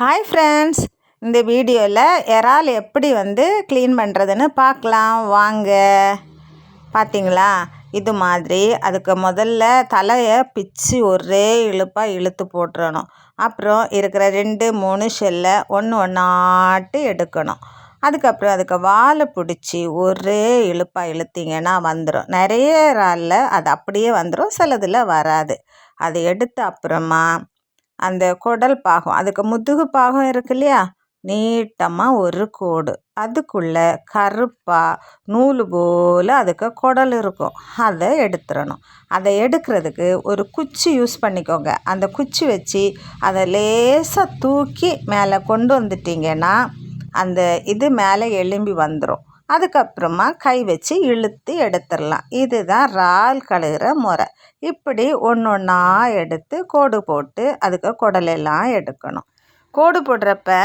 Hi friends, இந்த வீடியோவில் இறால் எப்படி க்ளீன் பண்ணுறதுன்னு பார்க்கலாம் வாங்க. பார்த்தீங்களா, இது மாதிரி அதுக்கு முதல்ல தலையை பிச்சு ஒரே இழுப்பாக இழுத்து போட்டுறணும். அப்புறம் இருக்கிற 2-3 ஷெல்லை ஒன்று ஒன்றாட்டு எடுக்கணும். அதுக்கப்புறம் அதுக்கு வாலை பிடிச்சி ஒரே இழுப்பாக இழுத்திங்கன்னா வந்துடும். நிறைய இறாலில் அது அப்படியே வந்துடும், சிலதில் வராது. அதை எடுத்து அப்புறமா அந்த குடல் பாகம், அதுக்கு முதுகு பாகம் இருக்கு இல்லையா, நீட்டமாக ஒரு கோடு, அதுக்குள்ளே கருப்பாக நூல் போல் அதுக்கு குடல் இருக்கும். அதை எடுத்துடணும். அதை எடுக்கிறதுக்கு ஒரு குச்சி யூஸ் பண்ணிக்கோங்க. அந்த குச்சி வச்சு அதை லேசாக தூக்கி மேலே கொண்டு வந்துட்டிங்கன்னா அந்த இது மேலே எலும்பி வந்துடும். அதுக்கப்புறமா கை வச்சு இழுத்து எடுத்துடலாம். இதுதான் இறால் கழுகுற முறை. இப்படி ஒன்று ஒன்றா எடுத்து கோடு போட்டு அதுக்கு குடலெல்லாம் எடுக்கணும். கோடு போடுறப்ப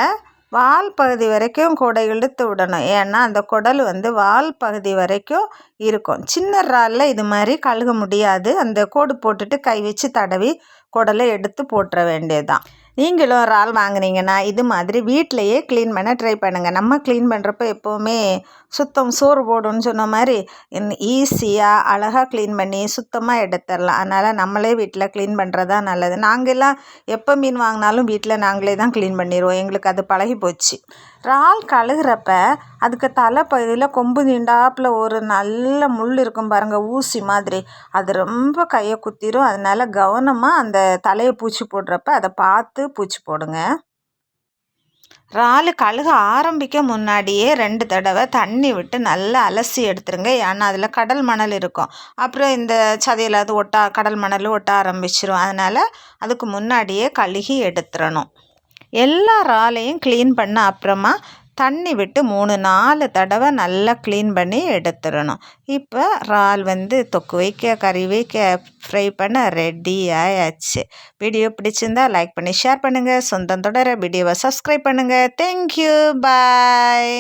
வால் பகுதி வரைக்கும் கோடை இழுத்து விடணும். ஏன்னா அந்த குடல் வால் பகுதி வரைக்கும் இருக்கும். சின்ன இறாலில் இது மாதிரி கழுக முடியாது. அந்த கோடு போட்டுட்டு கை வச்சு தடவி குடலை எடுத்து போட்டுற வேண்டியதுதான். நீங்களும் இறால் வாங்குனீங்கன்னா இது மாதிரி வீட்டிலையே க்ளீன் பண்ண ட்ரை பண்ணுங்கள். நம்ம க்ளீன் பண்ணுறப்ப எப்போவுமே சுத்தம் சோறு போடுன்னு சொன்ன மாதிரி ஈஸியாக அழகாக க்ளீன் பண்ணி சுத்தமாக எடுத்துடலாம். அதனால் நம்மளே வீட்டில் க்ளீன் பண்ணுறது தான் நல்லது. நாங்கள்லாம் எப்போ மீன் வாங்கினாலும் வீட்டில் நாங்களே தான் க்ளீன் பண்ணிடுவோம். எங்களுக்கு அது பழகி போச்சு. இறால் கழுகுறப்ப அதுக்கு தலைப்பகுதியில் கொம்பு நீண்டாப்பில் ஒரு நல்ல முள் இருக்கும் பாருங்கள், ஊசி மாதிரி. அது ரொம்ப கையை குத்திரும். அதனால் கவனமாக அந்த தலையை பூச்சி போடுறப்ப அதை பார்த்து பூச்சி போடுங்க. இறால் கழுக ஆரம்பிக்க முன்னாடியே 2 தடவை தண்ணி விட்டு நல்லா அலசி எடுத்துருங்க. ஏன்னா அதில் கடல் மணல் இருக்கும். அப்புறம் இந்த சதையில் அது கடல் மணல் ஒட்ட ஆரம்பிச்சிடும். அதனால் அதுக்கு முன்னாடியே கழுகி எடுத்துடணும். எல்லா இறாலையும் க்ளீன் பண்ண அப்புறமா தண்ணி விட்டு 3-4 தடவை நல்லா க்ளீன் பண்ணி எடுத்துடணும். இப்போ இறால் தொக்கு வைக்க, கறி வைக்க, ஃப்ரை பண்ண ரெடி ஆயாச்சு. வீடியோ பிடிச்சிருந்தா லைக் பண்ணி ஷேர் பண்ணுங்கள். சொந்தம் தொடர வீடியோவை சப்ஸ்கிரைப் பண்ணுங்கள். தேங்க்யூ, பாய்.